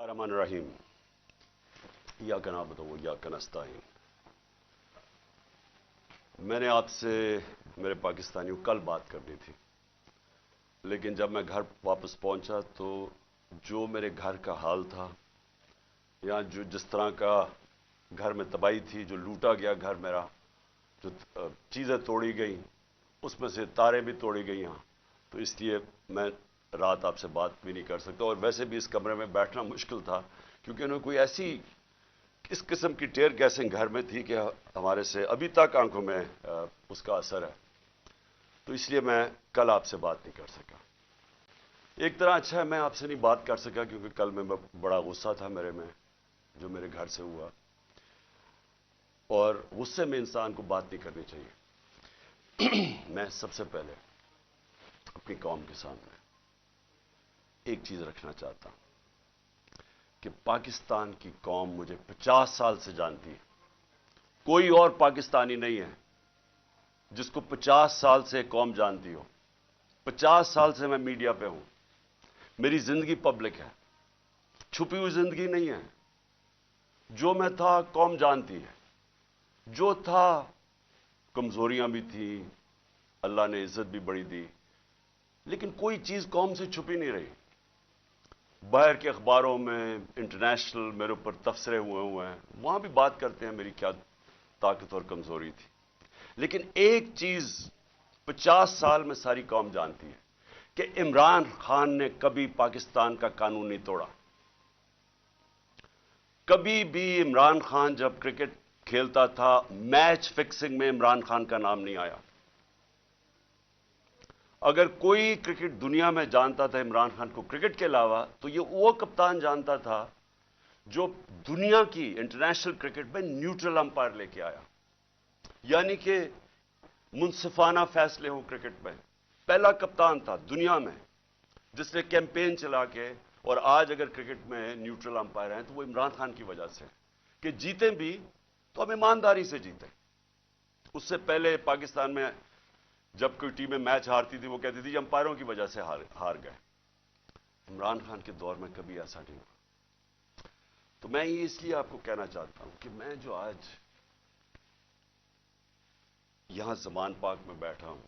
रहमान इय्याक नअबुदु व इय्याक नस्तईन। मैंने आपसे मेरे पाकिस्तानियों कल बात करनी थी, लेकिन जब मैं घर वापस पहुंचा तो जो मेरे घर का हाल था या जो जिस तरह का घर में तबाही थी, जो लूटा गया घर मेरा, जो चीज़ें तोड़ी गई, उसमें से तारें भी तोड़ी गई यहाँ, तो इसलिए मैं रात आपसे बात भी नहीं कर सकता। और वैसे भी इस कमरे में बैठना मुश्किल था, क्योंकि उन्हें कोई ऐसी इस किस्म की टेयर गैसिंग घर में थी कि हमारे से अभी तक आंखों में उसका असर है। तो इसलिए मैं कल आपसे बात नहीं कर सका। एक तरह अच्छा है मैं आपसे नहीं बात कर सका, क्योंकि कल मैं बड़ा गुस्सा था मेरे में, जो मेरे घर से हुआ, और गुस्से में इंसान को बात नहीं करनी चाहिए। मैं सबसे पहले अपनी कौम के सामने एक चीज रखना चाहता हूं कि पाकिस्तान की कौम मुझे 50 साल से जानती है। कोई और पाकिस्तानी नहीं है जिसको 50 साल से कौम जानती हो। 50 साल से मैं मीडिया पे हूं, मेरी जिंदगी पब्लिक है, छुपी हुई जिंदगी नहीं है। जो मैं था कौम जानती है, जो था कमजोरियां भी थी, अल्लाह ने इज्जत भी बड़ी दी, लेकिन कोई चीज कौम से छुपी नहीं रही। बाहर के अखबारों में इंटरनेशनल मेरे ऊपर तबसरे हुए हैं, वहां भी बात करते हैं मेरी क्या ताकत और कमजोरी थी, लेकिन एक चीज 50 साल में सारी कौम जानती है कि इमरान खान ने कभी पाकिस्तान का कानून नहीं तोड़ा। कभी भी इमरान खान जब क्रिकेट खेलता था, मैच फिक्सिंग में इमरान खान का नाम नहीं आया। अगर कोई क्रिकेट दुनिया में जानता था इमरान खान को क्रिकेट के अलावा, तो ये वो कप्तान जानता था जो दुनिया की इंटरनेशनल क्रिकेट में न्यूट्रल अंपायर लेके आया, यानी कि मुंसिफाना फैसले हो क्रिकेट में। पहला कप्तान था दुनिया में जिसने कैंपेन चला के, और आज अगर क्रिकेट में न्यूट्रल अंपायर हैं तो वो इमरान खान की वजह से कि जीते भी तो हम ईमानदारी से जीते। उससे पहले पाकिस्तान में जब कोई टीमें मैच हारती थी, वो कहती थी अंपायरों की वजह से हार गए। इमरान खान के दौर में कभी ऐसा नहीं हुआ। तो मैं ये इसलिए आपको कहना चाहता हूं कि मैं जो आज यहां जमान पाक में बैठा हूं,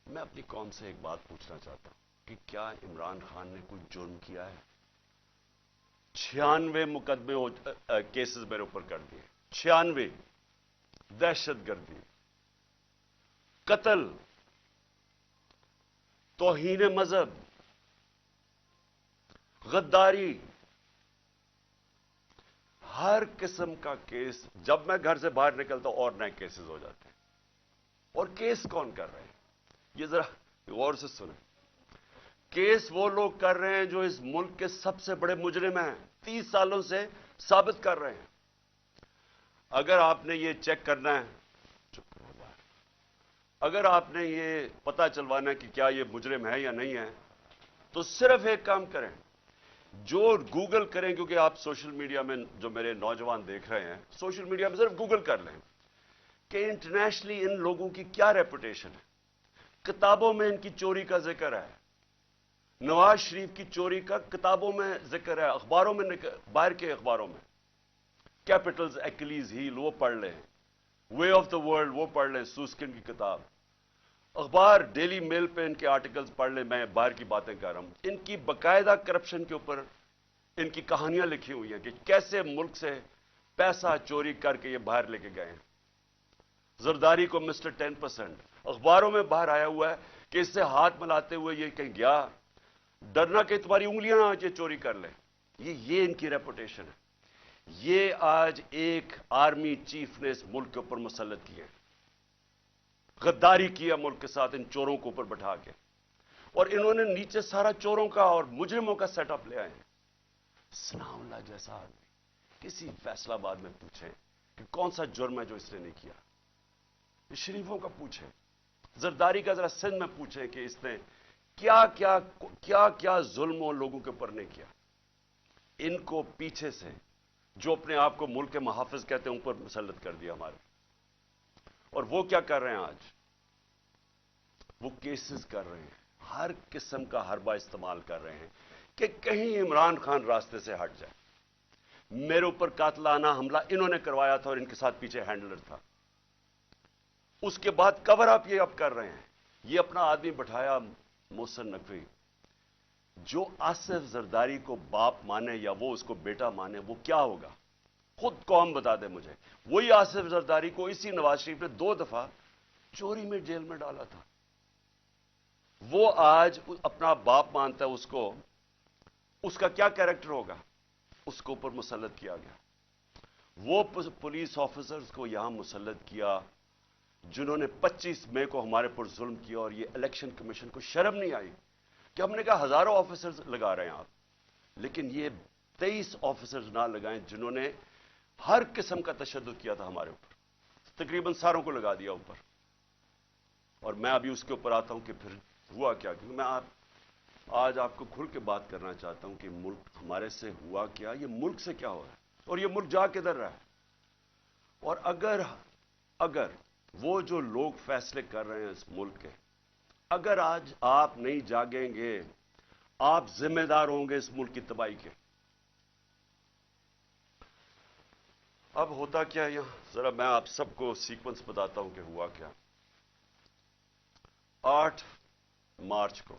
मैं अपनी कौम से एक बात पूछना चाहता हूं कि क्या इमरान खान ने कोई जुर्म किया है? 96 मुकदमे केसेस मेरे ऊपर कर दिए, 96, दहशतगर्दी, कत्ल, तौहीन मजहब, गद्दारी, हर किस्म का केस। जब मैं घर से बाहर निकलता और नए केसेस हो जाते हैं। और केस कौन कर रहे हैं, ये जरा गौर से सुने। केस वो लोग कर रहे हैं जो इस मुल्क के सबसे बड़े मुजरिम हैं, 30 सालों से साबित कर रहे हैं। अगर आपने ये चेक करना है, अगर आपने ये पता चलवाना है कि क्या ये मुजरिम है या नहीं है, तो सिर्फ एक काम करें, जो गूगल करें, क्योंकि आप सोशल मीडिया में जो मेरे नौजवान देख रहे हैं, सोशल मीडिया में सिर्फ गूगल कर लें कि इंटरनेशनली इन लोगों की क्या रेपुटेशन है। किताबों में इनकी चोरी का जिक्र है, नवाज शरीफ की चोरी का किताबों में जिक्र है, अखबारों में, बाहर के अखबारों में। कैपिटल्स एक्लीज हील वो पढ़ लें, वे ऑफ द वर्ल्ड वो पढ़ लें, सूस्किन की किताब, अखबार डेली मेल पे इनके आर्टिकल्स पढ़ लें। मैं बाहर की बातें कर रहा हूं। इनकी बकायदा करप्शन के ऊपर इनकी कहानियां लिखी हुई हैं कि कैसे मुल्क से पैसा चोरी करके ये बाहर लेके गए हैं। जरदारी को मिस्टर 10%, अखबारों में बाहर आया हुआ है कि इससे हाथ मिलाते हुए ये कहीं गया, डरना कि तुम्हारी उंगलियां आज ये चोरी कर ले। ये इनकी रेपुटेशन है। ये आज एक आर्मी चीफ ने इस मुल्क के ऊपर मुसल्लत किए, गद्दारी किया मुल्क के साथ इन चोरों को ऊपर बैठा के, और इन्होंने नीचे सारा चोरों का और मुजरिमों का सेटअप ले आए हैं। सनाउल्लाह जैसा आदमी किसी फैसलाबाद में पूछे कि कौन सा जुर्म है जो इसने नहीं किया, शरीफों का पूछे, जरदारी का जरा सिंध में पूछे कि इसने क्या क्या क्या क्या जुल्म उन लोगों के ऊपर नहीं किया। इनको पीछे से जो अपने आप को मुल्क के मुहाफिज कहते हैं ऊपर मुसल्लत कर दिया हमारे। और वो क्या कर रहे हैं आज? वो केसेस कर रहे हैं, हर किस्म का हरबा इस्तेमाल कर रहे हैं کہ کہیں عمران خان راستے سے ہٹ جائے. میرے اوپر قاتلانہ حملہ انہوں نے کروایا تھا اور ان کے ساتھ پیچھے ہینڈلر تھا. اس کے بعد کور اپ یہ اب کر رہے ہیں. یہ اپنا آدمی بٹھایا محسن نقوی, جو آصف زرداری کو باپ مانے یا وہ اس کو بیٹا مانے, وہ کیا ہوگا خود قوم بتا دے مجھے. وہی آصف زرداری کو اسی نواز شریف نے 2 دفعہ چوری میں جیل میں ڈالا تھا. وہ آج اپنا باپ مانتا ہے اس کو. اس کا کیا کیریکٹر ہوگا؟ اس کو اوپر مسلط کیا گیا. وہ پولیس آفیسرز کو یہاں مسلط کیا جنہوں نے 25 مئی کو ہمارے پر ظلم کیا, اور یہ الیکشن کمیشن کو شرم نہیں آئی کہ ہم نے کہا ہزاروں آفیسرز لگا رہے ہیں آپ, لیکن یہ 23 آفیسرز نہ لگائیں جنہوں نے ہر قسم کا تشدد کیا تھا ہمارے اوپر. تقریباً ساروں کو لگا دیا اوپر. اور میں ابھی اس کے اوپر آتا ہوں کہ پھر ہوا کیا, کیونکہ میں آج آپ کو کھل کے بات کرنا چاہتا ہوں کہ ملک ہمارے سے ہوا کیا, یہ ملک سے کیا ہو رہا ہے, اور یہ ملک جا کدھر رہا ہے. اور اگر وہ جو لوگ فیصلے کر رہے ہیں اس ملک کے, اگر آج آپ نہیں جاگیں گے, آپ ذمہ دار ہوں گے اس ملک کی تباہی کے. اب ہوتا کیا ہے یہاں, ذرا میں آپ سب کو سیکوینس بتاتا ہوں کہ ہوا کیا. 8 مارچ کو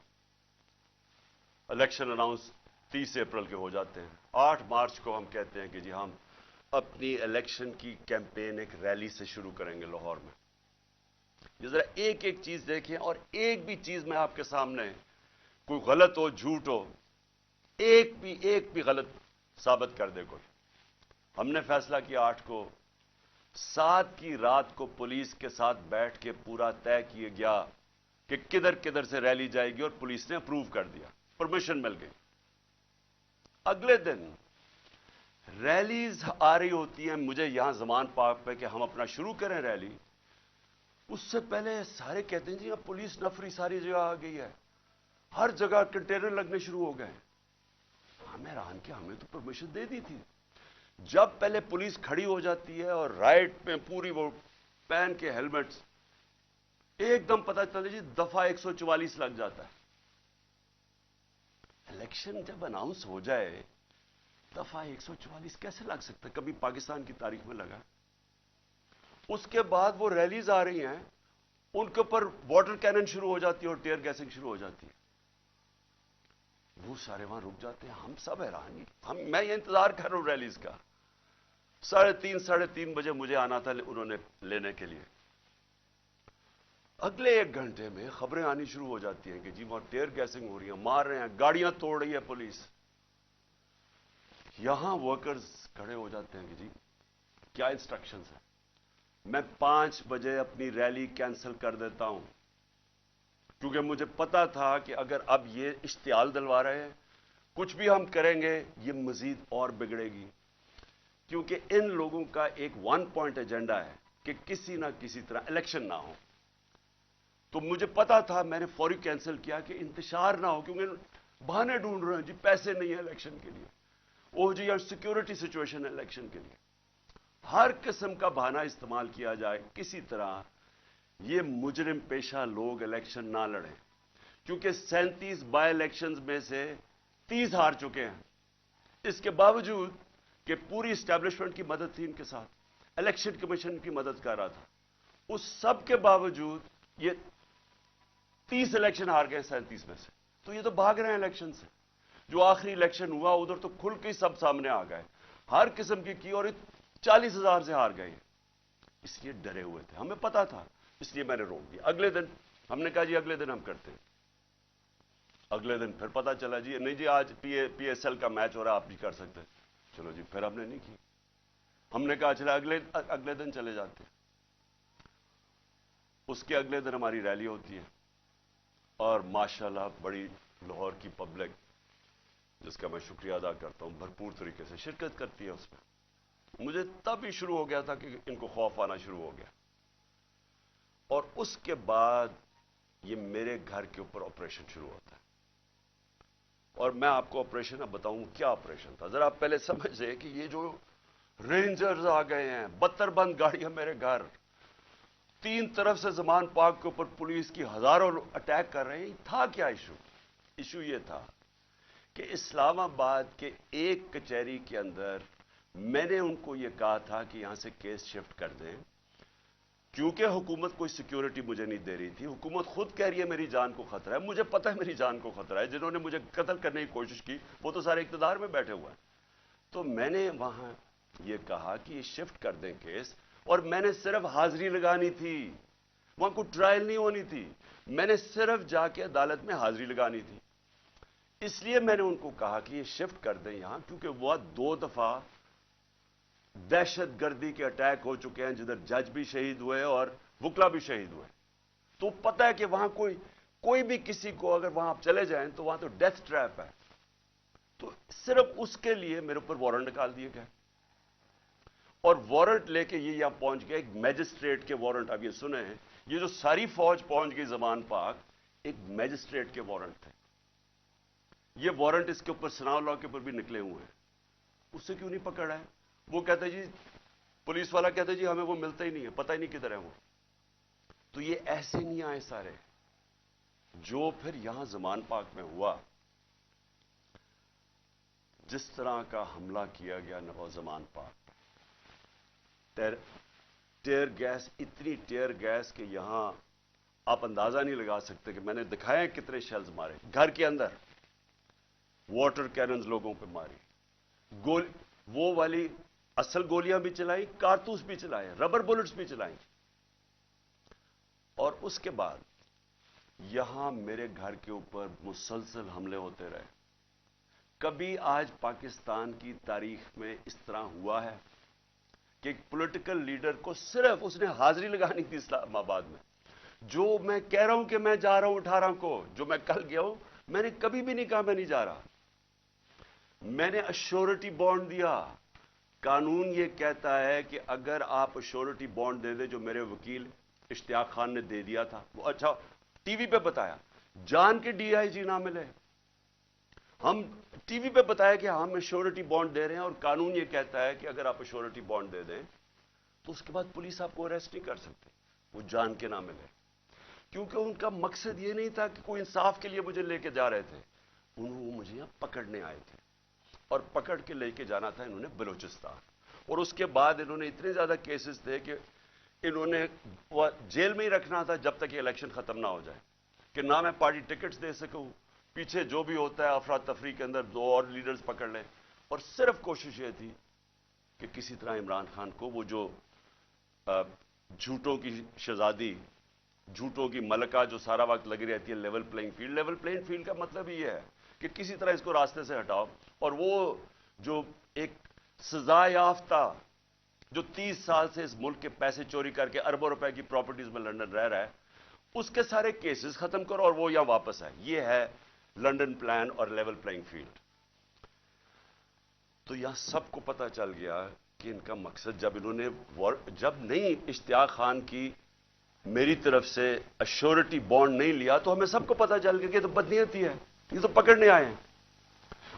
الیکشن اناؤنس 30 اپریل کے ہو جاتے ہیں. 8 مارچ کو ہم کہتے ہیں کہ جی ہم اپنی الیکشن کی کیمپین ایک ریلی سے شروع کریں گے لاہور میں. یہ ذرا ایک ایک چیز دیکھیں, اور ایک بھی چیز میں آپ کے سامنے کوئی غلط ہو, جھوٹ ہو, ایک بھی غلط ثابت کر دے کوئی. ہم نے فیصلہ کیا 8 کو, 7 کی رات کو پولیس کے ساتھ بیٹھ کے پورا طے کیا گیا کہ کدھر کدھر سے ریلی جائے گی, اور پولیس نے اپروو کر دیا, پرمیشن مل گئی. اگلے دن ریلیز آ رہی ہوتی ہیں مجھے یہاں زمان پارک پہ کہ ہم اپنا شروع کریں ریلی. اس سے پہلے سارے کہتے ہیں جی اب پولیس نفری ساری جگہ آ گئی ہے, ہر جگہ کنٹینر لگنے شروع ہو گئے. ہمیں حیران کیا, ہمیں تو پرمیشن دے دی تھی. جب پہلے پولیس کھڑی ہو جاتی ہے اور رائٹ میں پوری وہ پہن کے ہیلمٹس, ایک دم پتہ چلتا جی دفعہ 144 لگ جاتا ہے. الیکشن جب اناؤنس ہو جائے دفعہ 144 کیسے لگ سکتا ہے؟ کبھی پاکستان کی تاریخ میں لگا؟ اس کے بعد وہ ریلیز آ رہی ہیں, ان کے اوپر واٹر کینن شروع ہو جاتی ہے اور ٹیئر گیسنگ شروع ہو جاتی ہے. وہ سارے وہاں رک جاتے ہیں. ہم سب حیران, میں یہ انتظار کر رہا ہوں ریلیز کا. 3:30 بجے مجھے آنا تھا انہوں نے لینے کے لیے. اگلے 1 گھنٹے میں خبریں آنی شروع ہو جاتی ہیں کہ جی وہاں ٹیئر گیسنگ ہو رہی ہے, مار رہے ہیں, گاڑیاں توڑ رہی ہے پولیس. یہاں ورکرز کھڑے ہو جاتے ہیں کہ جی کیا انسٹرکشنز ہیں. میں 5 بجے اپنی ریلی کینسل کر دیتا ہوں, کیونکہ مجھے پتا تھا کہ اگر اب یہ اشتعال دلوا رہے ہیں, کچھ بھی ہم کریں گے یہ مزید اور بگڑے گی. کیونکہ ان لوگوں کا ایک 1 پوائنٹ ایجنڈا ہے کہ کسی نہ کسی طرح الیکشن نہ ہو. تو مجھے پتا تھا, میں نے فوری کینسل کیا کہ انتشار نہ ہو, کیونکہ بہانے ڈھونڈ رہے ہیں جی پیسے نہیں ہیں الیکشن کے لیے, وہ جی یار سیکورٹی سچویشن ہے الیکشن کے لیے. ہر قسم کا بہانہ استعمال کیا جائے, کسی طرح یہ مجرم پیشہ لوگ الیکشن نہ لڑیں. کیونکہ 37 بائی الیکشنز میں سے 30 ہار چکے ہیں. اس کے باوجود کہ پوری اسٹیبلشمنٹ کی مدد تھی ان کے ساتھ, الیکشن کمیشن کی مدد کر رہا تھا, اس سب کے باوجود یہ 30 الیکشن ہار گئے 37 میں سے. تو یہ تو بھاگ رہے ہیں الیکشن سے. جو آخری الیکشن ہوا ادھر تو کھل کے سب سامنے آ گئے, ہر قسم کی اور 40,000 سے ہار گئے. اس لیے ڈرے ہوئے تھے, ہمیں پتا تھا, اس لیے میں نے روک دیا. اگلے دن ہم نے کہا جی اگلے دن ہم کرتے ہیں. اگلے دن پھر پتا چلا جی نہیں جی آج پی ایس ایل کا میچ ہو رہا, آپ بھی کر سکتے ہیں. چلو جی, پھر ہم نے نہیں کی. ہم نے کہا چلا اگلے دن چلے جاتے ہیں. اس کے اگلے دن ہماری ریلی ہوتی ہے, اور ماشاءاللہ بڑی لاہور کی پبلک, جس کا میں شکریہ ادا کرتا ہوں, بھرپور طریقے سے شرکت کرتی ہے اس میں. مجھے تب ہی شروع ہو گیا تھا کہ ان کو خوف آنا شروع ہو گیا. اور اس کے بعد یہ میرے گھر کے اوپر آپریشن شروع ہوتا ہے. اور میں آپ کو آپریشن اب بتاؤں کیا آپریشن تھا. ذرا آپ پہلے سمجھ لیں کہ یہ جو رینجرز آ گئے ہیں, 72 بند گاڑیاں میرے گھر, 3 طرف سے زمان پاک کے اوپر پولیس کی ہزاروں اٹیک کر رہے ہیں. تھا کیا ایشو یہ تھا کہ اسلام آباد کے ایک کچہری کے اندر میں نے ان کو یہ کہا تھا کہ یہاں سے کیس شفٹ کر دیں، کیونکہ حکومت کوئی سیکیورٹی مجھے نہیں دے رہی تھی. حکومت خود کہہ رہی ہے میری جان کو خطرہ ہے. مجھے پتہ ہے میری جان کو خطرہ ہے. جنہوں نے مجھے قتل کرنے کی کوشش کی وہ تو سارے اقتدار میں بیٹھے ہوئے ہیں. تو میں نے وہاں یہ کہا کہ یہ شفٹ کر دیں کیس، اور میں نے صرف حاضری لگانی تھی، وہاں کوئی ٹرائل نہیں ہونی تھی. میں نے صرف جا کے عدالت میں حاضری لگانی تھی. اس لیے میں نے ان کو کہا کہ یہ شفٹ کر دیں یہاں، کیونکہ وہ 2 دفعہ دہشت گردی کے اٹیک ہو چکے ہیں جدھر جج بھی شہید ہوئے اور وکلا بھی شہید ہوئے. تو پتہ ہے کہ وہاں کوئی بھی کسی کو اگر وہاں آپ چلے جائیں تو وہاں تو ڈیتھ ٹریپ ہے. تو صرف اس کے لیے میرے اوپر وارنٹ نکال دیے گئے، اور وارنٹ لے کے یہ یہاں پہنچ گیا. ایک میجسٹریٹ کے وارنٹ، اب یہ سنیں، یہ جو ساری فوج پہنچ گئی زمان پاک، ایک میجسٹریٹ کے وارنٹ تھے. یہ وارنٹ اس کے اوپر ثناء اللہ کے اوپر بھی نکلے ہوئے ہیں. اس سے کیوں نہیں پکڑا ہے؟ وہ کہتے جی، پولیس والا کہتے جی ہمیں وہ ملتا ہی نہیں ہے، پتہ ہی نہیں کدھر ہے وہ. تو یہ ایسے نہیں آئے سارے. جو پھر یہاں زمان پاک میں ہوا، جس طرح کا حملہ کیا گیا نواز زمان پاک، ٹیئر گیس، اتنی ٹیئر گیس کہ یہاں آپ اندازہ نہیں لگا سکتے. کہ میں نے دکھایا کتنے شیلز مارے گھر کے اندر، واٹر کیننز لوگوں پہ ماری، وہ والی اصل گولیاں بھی چلائی، کارتوس بھی چلائے، ربر بلٹس بھی چلائیں. اور اس کے بعد یہاں میرے گھر کے اوپر مسلسل حملے ہوتے رہے. کبھی آج پاکستان کی تاریخ میں اس طرح ہوا ہے کہ ایک پولیٹیکل لیڈر کو صرف اس نے حاضری لگانی تھی اسلام آباد میں. جو میں کہہ رہا ہوں کہ میں جا رہا ہوں 18 کو، جو میں کل گیا ہوں، میں نے کبھی بھی نہیں کہا میں نہیں جا رہا. میں نے ایشورٹی بانڈ دیا. قانون یہ کہتا ہے کہ اگر آپ ایشورٹی بانڈ دے دیں، جو میرے وکیل اشتیاق خان نے دے دیا تھا، وہ اچھا ٹی وی پہ بتایا، جان کے ڈی آئی جی نہ ملے، ہم ٹی وی پہ بتایا کہ ہم ایشورٹی بانڈ دے رہے ہیں، اور قانون یہ کہتا ہے کہ اگر آپ ایشورٹی بانڈ دے دیں تو اس کے بعد پولیس آپ کو اریسٹ نہیں کر سکتے، وہ جان کے نہ ملے. کیونکہ ان کا مقصد یہ نہیں تھا کہ کوئی انصاف کے لیے مجھے لے کے جا رہے تھے، وہ مجھے یہاں پکڑنے آئے تھے، اور پکڑ کے لے کے جانا تھا انہوں نے بلوچستان. اور اس کے بعد انہوں نے اتنے زیادہ کیسز تھے کہ انہوں نے جیل میں ہی رکھنا تھا جب تک یہ الیکشن ختم نہ ہو جائے، کہ نہ میں پارٹی ٹکٹس دے سکوں، پیچھے جو بھی ہوتا ہے افراتفری کے اندر 2 اور لیڈرز پکڑ لیں. اور صرف کوشش یہ تھی کہ کسی طرح عمران خان کو، وہ جو جھوٹوں کی شہزادی، جھوٹوں کی ملکہ جو سارا وقت لگی رہتی ہے level playing field. Level playing field کا مطلب یہ ہے کہ کسی طرح اس کو راستے سے ہٹاؤ. اور وہ جو ایک سزا یافتہ جو 30 سال سے اس ملک کے پیسے چوری کر کے اربوں روپے کی پراپرٹیز میں لندن رہ رہا ہے، اس کے سارے کیسز ختم کرو اور وہ یہاں واپس ہے. یہ ہے لندن پلان اور لیول پلینگ فیلڈ. تو یہاں سب کو پتہ چل گیا کہ ان کا مقصد، جب انہوں نے جب نہیں اشتیاق خان کی میری طرف سے ایشورٹی بانڈ نہیں لیا، تو ہمیں سب کو پتہ چل گیا کہ یہ تو بدنیتی ہے، یہ تو پکڑنے آئے ہیں.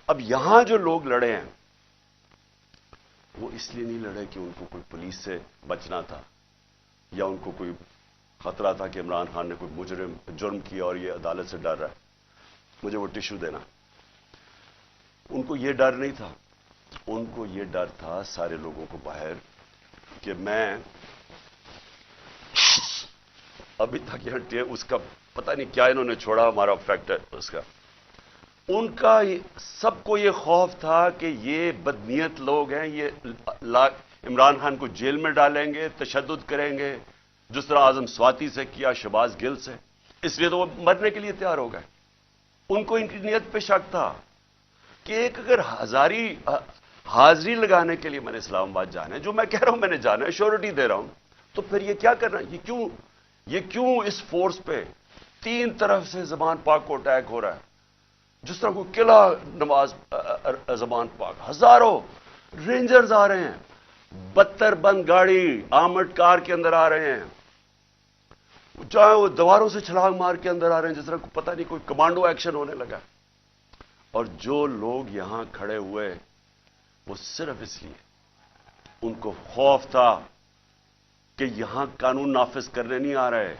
اب یہاں جو لوگ لڑے ہیں وہ اس لیے نہیں لڑے کہ ان کو کوئی پولیس سے بچنا تھا، یا ان کو کوئی خطرہ تھا کہ عمران خان نے کوئی جرم کیا اور یہ عدالت سے ڈر رہا ہے مجھے وہ ٹشو دینا. ان کو یہ ڈر نہیں تھا. ان کو یہ ڈر تھا سارے لوگوں کو باہر کہ میں ابھی تک یہ اس کا پتہ نہیں کیا انہوں نے چھوڑا ہمارا فیکٹر اس کا. ان کا سب کو یہ خوف تھا کہ یہ بدنیت لوگ ہیں، یہ عمران خان کو جیل میں ڈالیں گے، تشدد کریں گے، جس طرح اعظم سواتی سے کیا، شہباز گل سے. اس لیے تو وہ مرنے کے لیے تیار ہو گئے. ان کو ان کی نیت پہ شک تھا کہ ایک اگر حاضری لگانے کے لیے میں نے اسلام آباد جانا ہے، جو میں کہہ رہا ہوں میں نے جانا ہے، شیورٹی دے رہا ہوں، تو پھر یہ کیا کرنا ہے؟ یہ کیوں اس فورس پہ 3 طرف سے زمان پاک کو اٹیک ہو رہا ہے؟ جس طرح کوئی قلعہ زمان پاک، ہزاروں رینجرز آ رہے ہیں، 72 بند گاڑی آرمڈ کار کے اندر آ رہے ہیں، چاہے وہ دیواروں سے چھلانگ مار کے اندر آ رہے ہیں، جس طرح کو پتہ نہیں کوئی کمانڈو ایکشن ہونے لگا. اور جو لوگ یہاں کھڑے ہوئے وہ صرف اس لیے ان کو خوف تھا کہ یہاں قانون نافذ کرنے نہیں آ رہے،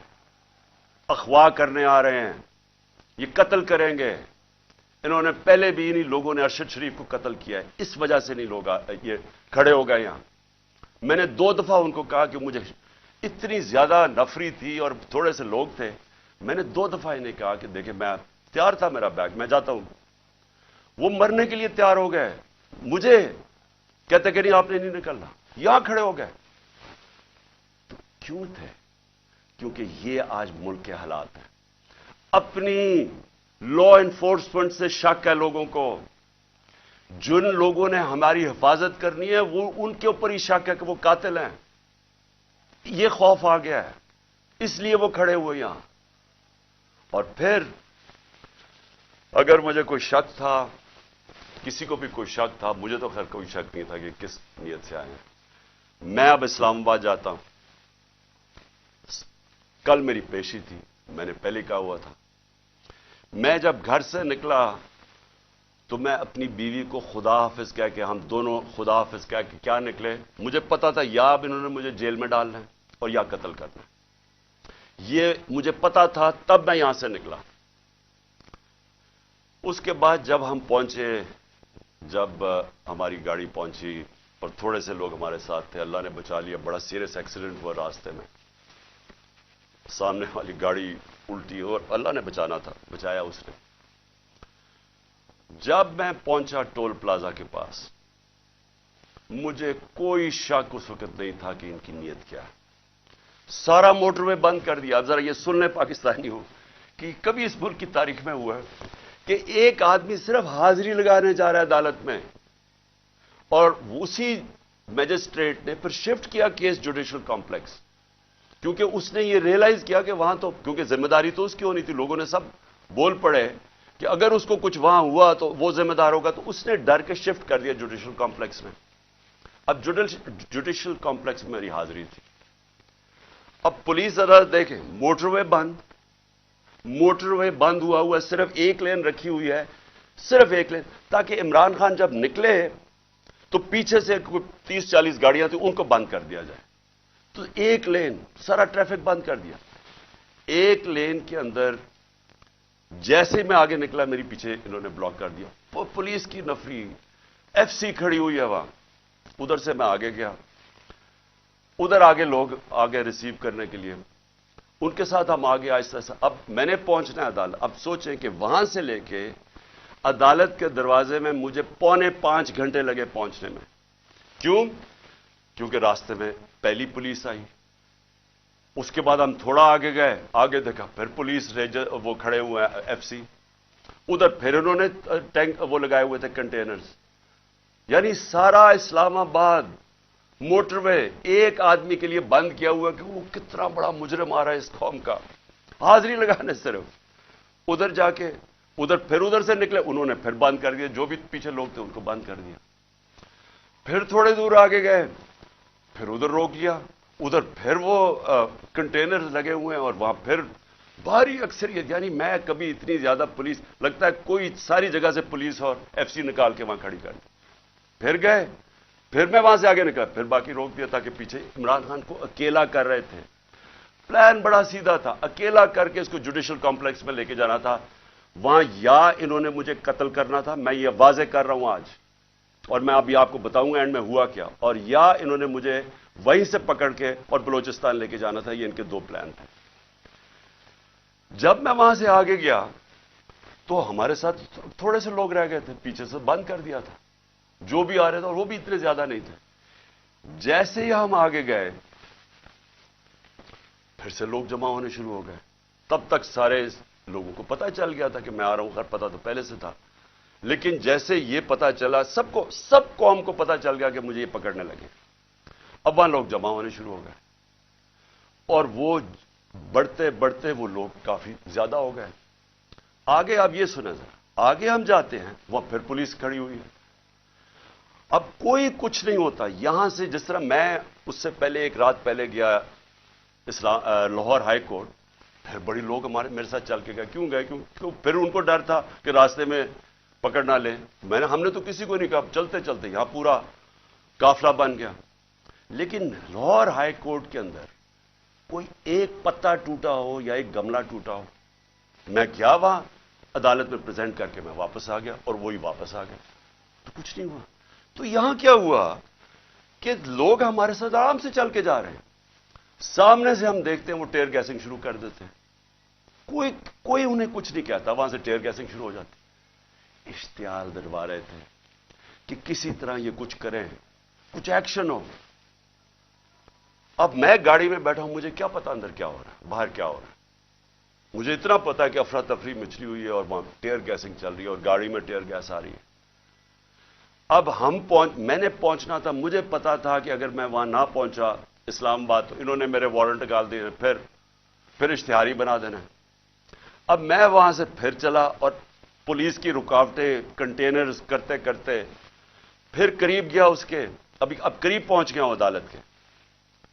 اغوا کرنے آ رہے ہیں، یہ قتل کریں گے، इन्होंने पहले भी इन्हीं लोगों ने अरशद शरीफ को कत्ल किया है, इस वजह से नहीं लोग ये खड़े हो गए यहां। मैंने 2 दफा उनको कहा कि मुझे इतनी ज्यादा नफरी थी और थोड़े से लोग थे, मैंने 2 दफा इन्हें कहा कि देखिए मैं तैयार था, मेरा बैग, मैं जाता हूं। वो मरने के लिए तैयार हो गए, मुझे कहते कि नहीं आपने नहीं निकलना, यहां खड़े हो गए। तो क्यों थे? क्योंकि ये आज मुल्क के हालात हैं। अपनी लॉ एनफोर्समेंट से शक है लोगों को, जिन लोगों ने हमारी हिफाजत करनी है वो उनके ऊपर ही शक है कि वो कातिल हैं। ये खौफ आ गया है, इसलिए वो खड़े हुए यहां। और फिर अगर मुझे कोई शक था, किसी को भी कोई शक था, मुझे तो खैर कोई शक नहीं था कि किस नीयत से आए हैं। मैं अब इस्लामाबाद जाता हूं। कल मेरी पेशी थी, मैंने पहले कहा हुआ था। मैं जब घर से निकला तो मैं अपनी बीवी को खुदा हाफिज कह के, हम दोनों खुदा हाफिज कह के क्या निकले। मुझे पता था या अब इन्होंने मुझे जेल में डालना है और या कत्ल करना है, ये मुझे पता था, तब मैं यहां से निकला। उसके बाद जब हम पहुंचे, जब हमारी गाड़ी पहुंची और थोड़े से लोग हमारे साथ थे, अल्लाह ने बचा लिया। बड़ा सीरियस एक्सीडेंट हुआ रास्ते में, सामने वाली गाड़ी उल्टी और अल्लाह ने बचाना था, बचाया उसने। जब मैं पहुंचा टोल प्लाजा के पास, मुझे कोई शक उस वक्त नहीं था कि इनकी नीयत क्या है। सारा मोटरवे बंद कर दिया। अब जरा ये सुन ले पाकिस्तानी हो कि कभी इस मुल्क की तारीख में हुआ है कि एक आदमी सिर्फ हाजिरी लगाने जा रहा है अदालत में और उसी मैजिस्ट्रेट ने फिर शिफ्ट किया केस जुडिशियल कॉम्प्लेक्स, क्योंकि उसने ये रियलाइज किया कि वहां तो, क्योंकि जिम्मेदारी तो उसकी होनी थी, लोगों ने सब बोल पड़े कि अगर उसको कुछ वहां हुआ तो वो जिम्मेदार होगा, तो उसने डर के शिफ्ट कर दिया जुडिशियल कॉम्प्लेक्स में। अब जुडिशियल कॉम्प्लेक्स में मेरी हाजिरी थी। अब पुलिस अदालत देखें, मोटरवे बंद हुआ, सिर्फ एक लेन रखी हुई है, सिर्फ एक लेन, ताकि इमरान खान जब निकले तो पीछे से 30-40 गाड़ियां थी, उनको बंद कर दिया जाए। तो एक लेन, सारा ट्रैफिक बंद कर दिया। एक लेन के अंदर जैसे मैं आगे निकला, मेरी पीछे इन्होंने ब्लॉक कर दिया। पुलिस की नफरी, एफसी खड़ी हुई है वहां। उधर से मैं आगे गया, उधर आगे लोग आगे रिसीव करने के लिए, उनके साथ हम आगे आहिस्ता आहिस्ता। अब मैंने पहुंचना है अदालत। अब सोचें कि वहां से लेके अदालत के दरवाजे में मुझे 4.25 घंटे लगे पहुंचने में। क्यों? क्योंकि रास्ते में पहली पुलिस आई, उसके बाद हम थोड़ा आगे गए, आगे देखा फिर पुलिस रेंजर वो खड़े हुए हैं एफसी, उधर फिर उन्होंने टैंक वो लगाए हुए थे कंटेनर्स। यानी सारा इस्लामाबाद मोटरवे एक आदमी के लिए बंद किया हुआ कि वो कितना बड़ा मुजरिम आ रहा है इस कौम का, हाजिरी लगाने सिर्फ। उधर जाके फिर उधर से निकले, उन्होंने फिर बंद कर दिया, जो भी पीछे लोग थे उनको बंद कर दिया। फिर थोड़े दूर आगे गए, फिर उधर रोक लिया, उधर फिर वो कंटेनर्स लगे हुए हैं और वहां फिर भारी अक्सरियत। यानी मैं कभी इतनी ज्यादा पुलिस, लगता है कोई सारी जगह से पुलिस और एफसी निकाल के वहां खड़ी कर दी। फिर गए, फिर मैं वहां से आगे निकला, फिर बाकी रोक दिया, ताकि पीछे इमरान खान को अकेला कर रहे थे। प्लान बड़ा सीधा था, अकेला करके इसको जुडिशियल कॉम्प्लेक्स में लेके जाना था। वहां या इन्होंने मुझे कत्ल करना था, मैं ये वाजे कर रहा हूं आज, और मैं अभी आपको बताऊंगा एंड में हुआ क्या, और या इन्होंने मुझे वहीं से पकड़ के और बलोचिस्तान लेके जाना था। ये इनके 2 प्लान थे। जब मैं वहां से आगे गया तो हमारे साथ थोड़े से लोग रह गए थे, पीछे से बंद कर दिया था जो भी आ रहे थे, और वो भी इतने ज्यादा नहीं थे। जैसे ही हम आगे गए फिर से लोग जमा होने शुरू हो गए। तब तक सारे लोगों को पता चल गया था कि मैं आ रहा हूं, खैर पता तो पहले से था, लेकिन जैसे ये पता चला, सब कौम को पता चल गया कि मुझे ये पकड़ने लगे। अब वहां लोग जमा होने शुरू हो गए और वो बढ़ते बढ़ते वो लोग काफी ज्यादा हो गए। आगे आप ये सुने जरा, आगे हम जाते हैं, वहां फिर पुलिस खड़ी हुई है। अब कोई कुछ नहीं होता यहां से। जिस तरह मैं उससे पहले एक रात पहले गया लाहौर हाई कोर्ट, फिर बड़ी लोग मेरे साथ चल के गए। क्यों गए? क्यों? फिर उनको डर था कि रास्ते में पकड़ ना ले। हमने तो किसी को नहीं कहा, चलते चलते यहां पूरा काफिला बन गया। लेकिन लाहौर हाई कोर्ट के अंदर कोई एक पत्ता टूटा हो या एक गमला टूटा हो, मैं गया वहां, عدالت میں پریزنٹ کر کے میں واپس آ گیا اور وہی واپس آ گیا، تو کچھ نہیں ہوا۔ تو یہاں کیا ہوا کہ لوگ ہمارے ساتھ آرام سے چل کے جا رہے ہیں، سامنے سے ہم دیکھتے ہیں وہ ٹیئر گیسنگ شروع کر دیتے ہیں، کوئی انہیں کچھ نہیں کہتا، وہاں سے ٹیئر گیسنگ شروع ہو جاتی۔ اشتعال دلوا رہے تھے کہ کسی طرح یہ کچھ کریں، کچھ ایکشن ہو۔ اب میں گاڑی میں بیٹھا ہوں، مجھے کیا پتا اندر کیا ہو رہا ہے، باہر کیا ہو رہا ہے۔ مجھے اتنا پتا ہے کہ افراتفری مچلی ہوئی ہے اور وہاں ٹیئر گیسنگ چل رہی ہے اور گاڑی میں ٹیئر گیس آ رہی ہے۔ اب میں نے پہنچنا تھا، مجھے پتا تھا کہ اگر میں وہاں نہ پہنچا اسلام آباد تو انہوں نے میرے وارنٹ نکال دیے، پھر اشتہاری بنا دینا ہے۔ اب میں وہاں سے پھر چلا اور پولیس کی رکاوٹیں کنٹینرز کرتے کرتے پھر قریب گیا اس کے، اب قریب پہنچ گیا ہوں عدالت کے،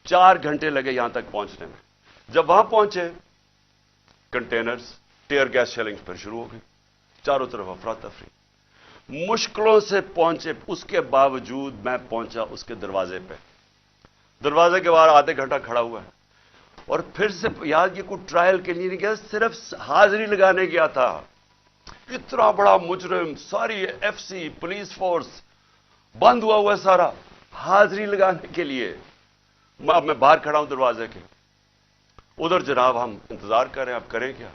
4 گھنٹے لگے یہاں تک پہنچنے میں۔ جب وہاں پہنچے کنٹینرز ٹیئر گیس شیلنگ پھر شروع ہو گئی، چاروں طرف افراتفری، مشکلوں سے پہنچے۔ اس کے باوجود میں پہنچا اس کے دروازے پہ، دروازے کے باہر آدھے گھنٹہ کھڑا ہوا ہے، اور پھر سے یاد یہ کوئی ٹرائل کے لیے نہیں گیا، صرف حاضری لگانے گیا تھا۔ اتنا بڑا مجرم، ساری ایف سی پولیس فورس بند ہوا ہوا ہے سارا، حاضری لگانے کے لیے۔ اب میں باہر کھڑا ہوں دروازے کے، ادھر جناب ہم انتظار کر رہے ہیں، اب کریں کیا؟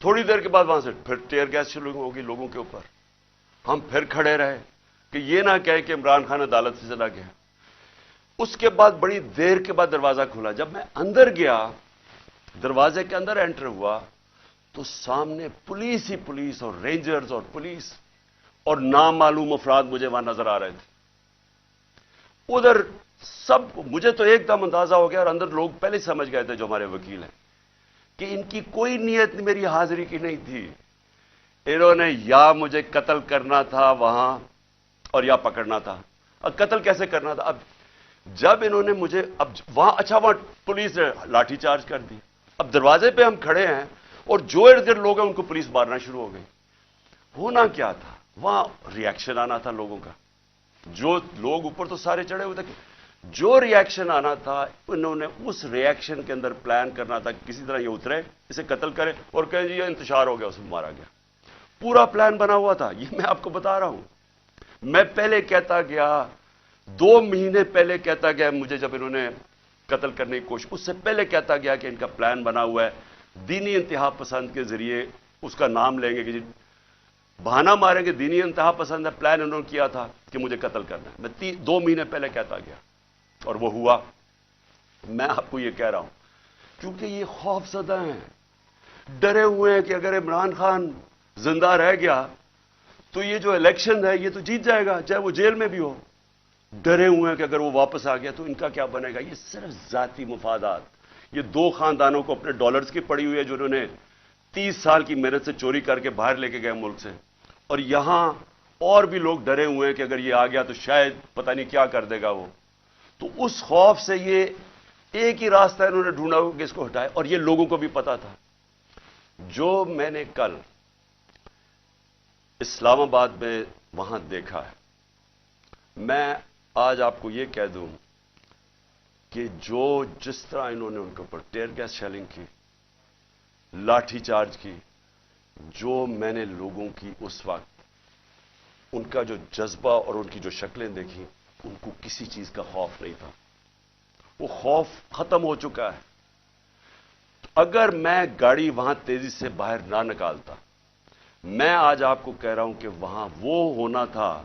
تھوڑی دیر کے بعد وہاں سے پھر ٹیئر گیس شروع ہوگی لوگوں کے اوپر۔ ہم پھر کھڑے رہے کہ یہ نہ کہے کہ عمران خان عدالت سے چلا گیا۔ اس کے بعد بڑی دیر کے بعد دروازہ کھلا، جب میں اندر گیا، دروازے کے اندر انٹر ہوا، تو سامنے پولیس ہی پولیس اور رینجرز اور پولیس اور نامعلوم افراد مجھے وہاں نظر آ رہے تھے۔ ادھر سب، مجھے تو ایک دم اندازہ ہو گیا، اور اندر لوگ پہلے سمجھ گئے تھے جو ہمارے وکیل ہیں کہ ان کی کوئی نیت میری حاضری کی نہیں تھی، انہوں نے یا مجھے قتل کرنا تھا وہاں اور یا پکڑنا تھا۔ اب قتل کیسے کرنا تھا؟ اب جب انہوں نے مجھے وہاں پولیس نے لاٹھی چارج کر دی۔ اب دروازے پہ ہم کھڑے ہیں اور جو ارد گرد لوگ ہیں ان کو پولیس مارنا شروع ہو گئی۔ ہونا کیا تھا وہاں؟ ری ایکشن آنا تھا لوگوں کا، جو لوگ اوپر تو سارے چڑھے ہوئے تھے، جو ری ایکشن آنا تھا انہوں نے اس ری ایکشن کے اندر پلان کرنا تھا کہ کسی طرح یہ اترے، اسے قتل کرے اور کہیں جی یہ انتشار ہو گیا، اسے مارا گیا۔ پورا پلان بنا ہوا تھا، یہ میں آپ کو بتا رہا ہوں۔ میں پہلے کہتا گیا، 2 مہینے پہلے کہتا گیا، مجھے جب انہوں نے قتل کرنے کی کوشش، اس سے پہلے کہتا گیا کہ ان کا پلان بنا ہوا ہے، دینی انتہا پسند کے ذریعے اس کا نام لیں گے کہ جی بہانہ ماریں گے، دینی انتہا پسند ہے، پلان انہوں نے کیا تھا کہ مجھے قتل کرنا ہے۔ میں 2 مہینے پہلے کہتا گیا اور وہ ہوا۔ میں آپ کو یہ کہہ رہا ہوں کیونکہ یہ خوف زدہ ہیں، ڈرے ہوئے ہیں کہ اگر عمران خان زندہ رہ گیا تو یہ جو الیکشن ہے یہ تو جیت جائے گا، چاہے وہ جیل میں بھی ہو۔ ڈرے ہوئے ہیں کہ اگر وہ واپس آ گیا تو ان کا کیا بنے گا۔ یہ صرف ذاتی مفادات، یہ 2 خاندانوں کو اپنے ڈالرز کی پڑی ہوئی ہے جو انہوں نے 30 سال کی محنت سے چوری کر کے باہر لے کے گئے ملک سے، اور یہاں اور بھی لوگ ڈرے ہوئے ہیں کہ اگر یہ آ گیا تو شاید پتہ نہیں کیا کر دے گا وہ۔ تو اس خوف سے یہ ایک ہی راستہ انہوں نے ڈھونڈا ہو کہ اس کو ہٹائے، اور یہ لوگوں کو بھی پتا تھا۔ جو میں نے کل اسلام آباد میں وہاں دیکھا ہے، میں آج آپ کو یہ کہہ دوں کہ جس طرح انہوں نے ان کے اوپر ٹیئر گیس شیلنگ کی، لاٹھی چارج کی، جو میں نے لوگوں کی اس وقت ان کا جو جذبہ اور ان کی جو شکلیں دیکھی، ان کو کسی چیز کا خوف نہیں تھا، وہ خوف ختم ہو چکا ہے۔ اگر میں گاڑی وہاں تیزی سے باہر نہ نکالتا، میں آج آپ کو کہہ رہا ہوں کہ وہاں وہ ہونا تھا،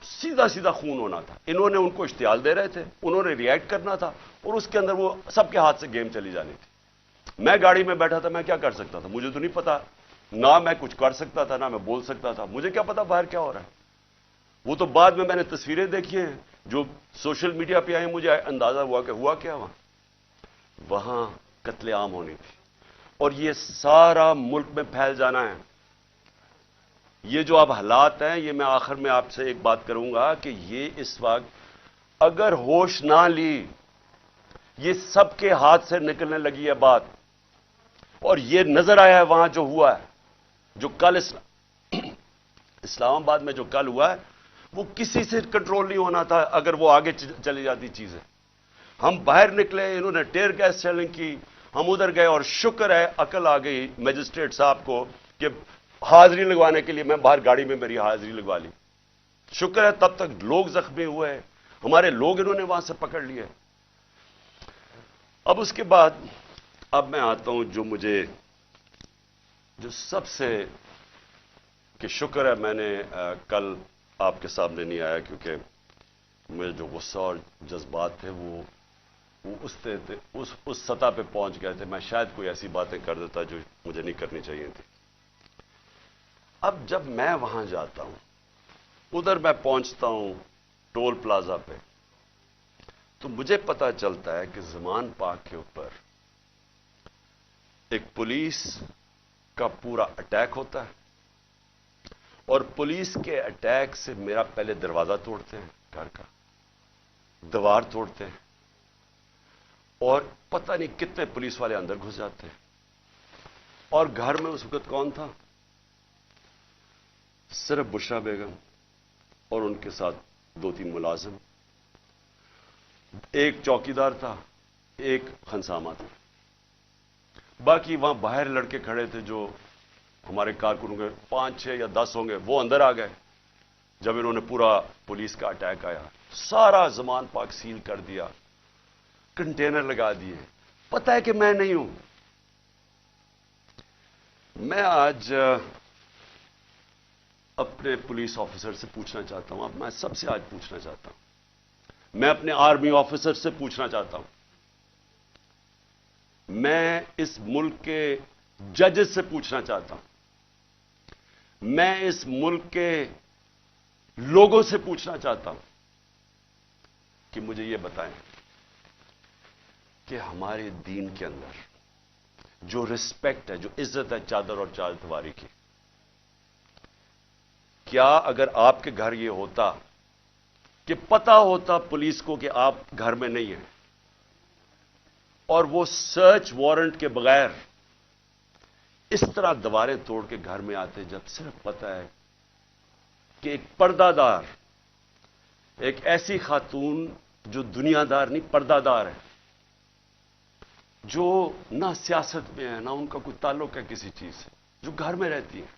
سیدھا سیدھا خون ہونا تھا۔ انہوں نے ان کو اشتعال دے رہے تھے، انہوں نے ری ایکٹ کرنا تھا، اور اس کے اندر وہ سب کے ہاتھ سے گیم چلی جانی تھی۔ میں گاڑی میں بیٹھا تھا، میں کیا کر سکتا تھا؟ مجھے تو نہیں پتا، نہ میں کچھ کر سکتا تھا نہ میں بول سکتا تھا، مجھے کیا پتا باہر کیا ہو رہا ہے۔ وہ تو بعد میں نے تصویریں دیکھی ہیں جو سوشل میڈیا پہ آئی، مجھے اندازہ ہوا کہ ہوا کیا وہاں قتل عام ہونی تھی، اور یہ سارا ملک میں پھیل جانا ہے۔ یہ جو اب حالات ہیں، یہ میں آخر میں آپ سے ایک بات کروں گا کہ یہ اس وقت اگر ہوش نہ لی، یہ سب کے ہاتھ سے نکلنے لگی ہے بات، اور یہ نظر آیا ہے وہاں جو ہوا ہے، جو کل اسلام آباد میں جو کل ہوا ہے، وہ کسی سے کنٹرول نہیں ہونا تھا اگر وہ آگے چلی جاتی چیزیں۔ ہم باہر نکلے، انہوں نے ٹیئر گیس شیلنگ کی، ہم ادھر گئے، اور شکر ہے عقل آ گئی میجسٹریٹ صاحب کو کہ हाजिरी लगवाने के लिए मैं बाहर गाड़ी में मेरी हाजिरी लगवा ली। शुक्र है तब तक लोग जख्मी हुए, हमारे लोग इन्होंने वहां से पकड़ लिए। अब उसके बाद अब मैं आता हूं जो सबसे कि शुक्र है मैंने कल आपके सामने नहीं आया, क्योंकि मुझे जो गुस्सा और जज्बात थे वो उस सतह पे पहुंच गए थे। मैं शायद कोई ऐसी बातें कर देता जो मुझे नहीं करनी चाहिए थी। अब जब मैं वहां जाता हूं, उधर मैं पहुंचता हूं टोल प्लाजा पे, तो मुझे पता चलता है कि ज़मान पार्क के ऊपर एक पुलिस का पूरा अटैक होता है, और पुलिस के अटैक से मेरा पहले दरवाजा तोड़ते हैं, घर का दीवार तोड़ते हैं, और पता नहीं कितने पुलिस वाले अंदर घुस जाते हैं। और घर में उस वक्त कौन था? सिर्फ बुशरा बेगम और उनके साथ 2-3 मुलाजिम, एक चौकीदार था, एक खनसामा था। बाकी वहां बाहर लड़के खड़े थे जो हमारे कारकुन होंगे, 5, 6 या 10 होंगे, वो अंदर आ गए जब इन्होंने पूरा पुलिस का अटैक आया। सारा ज़मान पार्क सील कर दिया, कंटेनर लगा दिए। पता है कि मैं नहीं हूं। मैं आज अपने पुलिस ऑफिसर से पूछना चाहता हूं, मैं सबसे आज पूछना चाहता हूं, मैं अपने आर्मी ऑफिसर से पूछना चाहता हूं, मैं इस मुल्क के जजेस से पूछना चाहता हूं, मैं इस मुल्क के लोगों से पूछना चाहता हूं कि मुझे यह बताएं कि हमारे दीन के अंदर जो रिस्पेक्ट है, जो इज्जत है चादर और चारदीवारी की, क्या अगर आपके घर यह होता कि पता होता पुलिस को कि आप घर में नहीं हैं, और वो सर्च वारंट के बगैर इस तरह दीवारें तोड़ के घर में आते, जब सिर्फ पता है कि एक पर्दादार, एक ऐसी खातून जो दुनियादार नहीं पर्दादार है, जो ना सियासत में है ना उनका कोई ताल्लुक है किसी चीज से, जो घर में रहती है,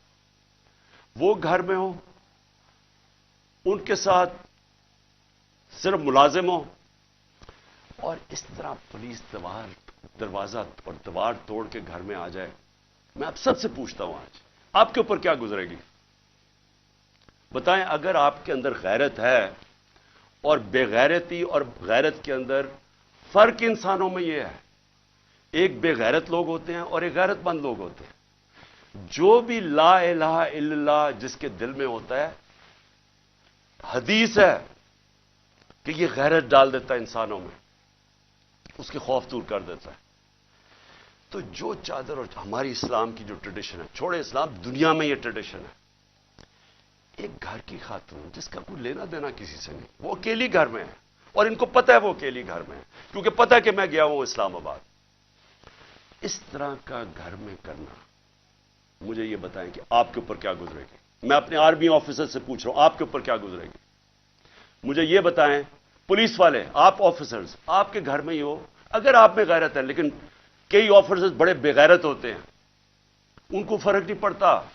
वो घर में हो, उनके साथ सिर्फ मुलाजिम हो, और इस तरह पुलिस दरवाजा और दीवार तोड़ के घर में आ जाए। मैं आप सबसे पूछता हूं, आज आपके ऊपर क्या गुजरेगी? बताएं, अगर आपके अंदर गैरत है, और बेगैरती और गैरत के अंदर फर्क इंसानों में यह है, एक बेगैरत लोग होते हैं और एक गैरतमंद लोग होते हैं। जो भी ला इलाहा इल्लल्लाह जिसके दिल में होता है, हदीस है कि यह गैरत डाल देता है इंसानों में, उसके खौफ दूर कर देता है। तो जो चादर और हमारी इस्लाम की जो ट्रेडिशन है, छोड़े इस्लाम, दुनिया में यह ट्रेडिशन है, एक घर की खातून जिसका कोई लेना देना किसी से नहीं, वो अकेली घर में है, और इनको पता है वो अकेली घर में है, क्योंकि पता है कि मैं गया हूं इस्लामाबाद। इस तरह का घर में करना, मुझे यह बताएं कि आपके ऊपर क्या गुजरेगी? मैं अपने आर्मी ऑफिसर से पूछ रहा हूं, आपके ऊपर क्या गुजरेगी? मुझे यह बताएं, पुलिस वाले, आप ऑफिसर्स, आपके घर में ही हो, अगर आप में गैरत है, लेकिन कई ऑफिसर्स बड़े बेगैरत होते हैं, उनको फर्क नहीं पड़ता।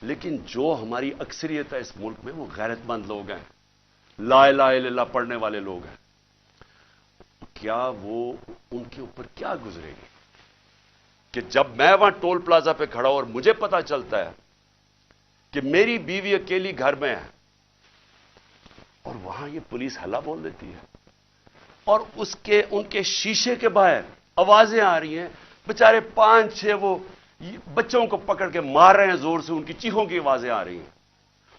लेकिन जो हमारी अक्सरियत है इस मुल्क में, वो गैरतमंद लोग हैं, ला इलाहा इल्लल्लाह पढ़ने वाले लोग हैं। क्या वो, उनके ऊपर क्या गुजरेगी कि जब मैं वहां टोल प्लाजा पे खड़ा हूं और मुझे पता चलता है कि मेरी बीवी अकेली घर में है, और वहां ये पुलिस हल्ला बोल देती है, और उनके शीशे के बाहर आवाजें आ रही हैं, बेचारे 5-6 वो बच्चों को पकड़ के मार रहे हैं जोर से, उनकी चीखों की आवाजें आ रही हैं,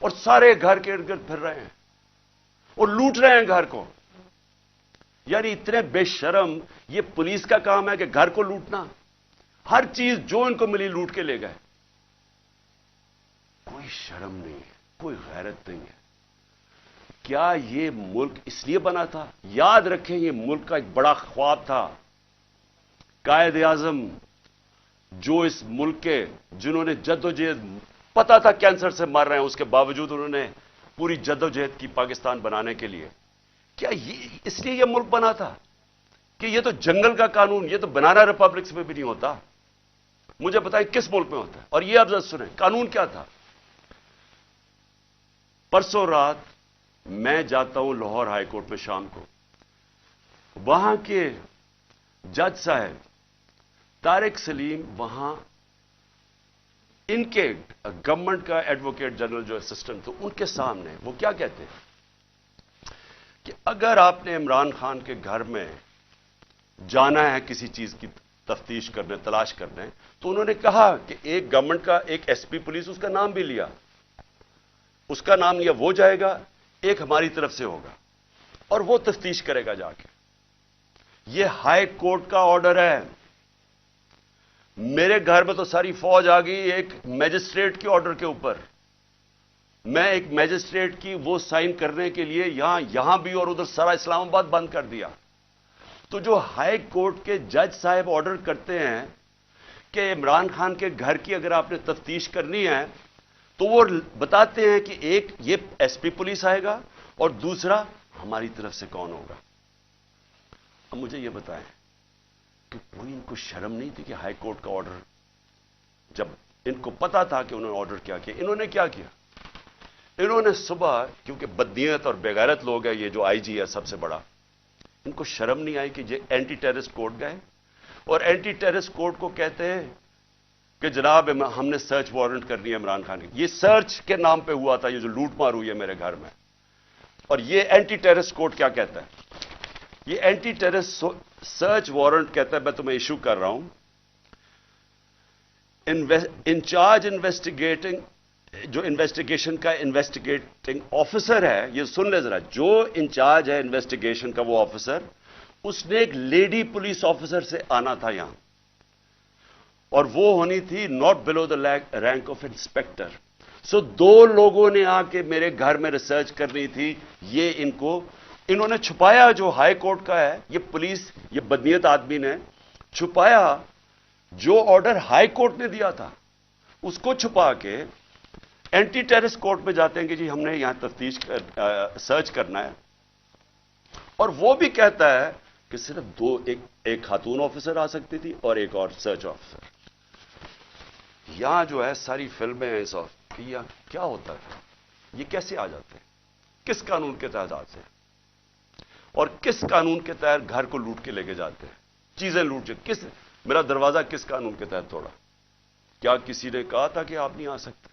और सारे घर के इर्द गिर्द फिर रहे हैं और लूट रहे हैं घर को। यानी इतने बेशर्म, ये पुलिस का काम है कि घर को लूटना, हर चीज जो इनको मिली लूट के ले गए। कोई शर्म नहीं है, कोई गैरत नहीं है। क्या ये मुल्क इसलिए बना था? याद रखें, ये मुल्क का एक बड़ा ख्वाब था। कायद आजम जो इस मुल्क के, जिन्होंने जद्दोजहद, पता था कैंसर से मर रहे हैं, उसके बावजूद उन्होंने पूरी जद्दोजहद की पाकिस्तान बनाने के लिए। क्या ये इसलिए यह मुल्क बना था कि ये तो जंगल का कानून, ये तो बनाना रिपब्लिक्स में भी नहीं होता। मुझे बताएं किस मुल्क में होता है? और ये आप जरा सुने कानून क्या था। परसों रात मैं जाता हूं लाहौर हाई कोर्ट में शाम को, वहां के जज साहब तारिक सलीम वहां इनके गवर्नमेंट का एडवोकेट जनरल जो असिस्टेंट थे उनके सामने वो क्या कहते हैं कि अगर आपने इमरान खान के घर में जाना है किसी चीज की तफ्तीश करने, तलाश करने, तो उन्होंने कहा कि एक गवर्नमेंट का एक एसपी पुलिस, उसका नाम भी लिया, उसका नाम लिया, वो जाएगा, एक हमारी तरफ से होगा और वो तफ्तीश करेगा जाके। ये हाई कोर्ट का ऑर्डर है। मेरे घर में तो सारी फौज आ गई एक मैजिस्ट्रेट के ऑर्डर के ऊपर। मैं एक मैजिस्ट्रेट की वो साइन करने के लिए यहां भी और उधर सारा इस्लामाबाद बंद कर दिया। तो जो हाई कोर्ट के जज साहब ऑर्डर करते हैं कि इमरान खान के घर की अगर आपने तफ्तीश करनी है, तो वो बताते हैं कि एक ये एसपी पुलिस आएगा और दूसरा हमारी तरफ से कौन होगा। अब मुझे ये बताएं कि कोई इनको शर्म नहीं थी कि हाई कोर्ट का ऑर्डर, जब इनको पता था कि उन्होंने ऑर्डर क्या किया, इन्होंने क्या किया? इन्होंने सुबह, क्योंकि बदनीयत और बेगैरत लोग हैं, ये जो आईजी है सबसे बड़ा, इनको शर्म नहीं आई कि ये एंटी टेररिस्ट कोर्ट गए और एंटी टेररिस्ट कोर्ट को कहते हैं कि जनाब हमने सर्च वारंट करनी है इमरान खान की। ये सर्च के नाम पे हुआ था, ये जो लूटमार हुई है मेरे घर में। और ये एंटी टेररिस्ट कोर्ट क्या कहता है? ये एंटी टेररिस्ट सर्च वारंट कहता है मैं तुम्हें इशू कर रहा हूं, इंचार्ज इन्वेस्टिगेटिंग, जो इन्वेस्टिगेशन का इन्वेस्टिगेटिंग ऑफिसर है, ये सुन ले जरा, जो इंचार्ज है इन्वेस्टिगेशन का वो ऑफिसर, उसने एक लेडी पुलिस ऑफिसर से आना था यहां, और वो होनी थी not below the rank of inspector. So दो लोगों ने आके मेरे घर में रिसर्च करनी थी। ये इन्होंने छुपाया, जो हाई कोर्ट का है, ये पुलिस, ये बदनीयत आदमी ने छुपाया जो ऑर्डर हाई कोर्ट ने दिया था, उसको छुपा के एंटी टेररिस्ट कोर्ट में जाते हैं कि जी हमने यहां तफ्तीश सर्च करना है। और वो भी कहता है कि सिर्फ एक खातून ऑफिसर आ सकती थी और एक और सर्च ऑफिसर। यहां जो है सारी फिल्में हैं इस कि यहां क्या होता है, ये कैसे आ जाते हैं, किस कानून के तहत आते हैं और किस कानून के तहत घर को लूट के लेके जाते हैं, चीजें लूट के। मेरा दरवाजा किस कानून के तहत तोड़ा? क्या किसी ने कहा था कि आप नहीं आ सकते?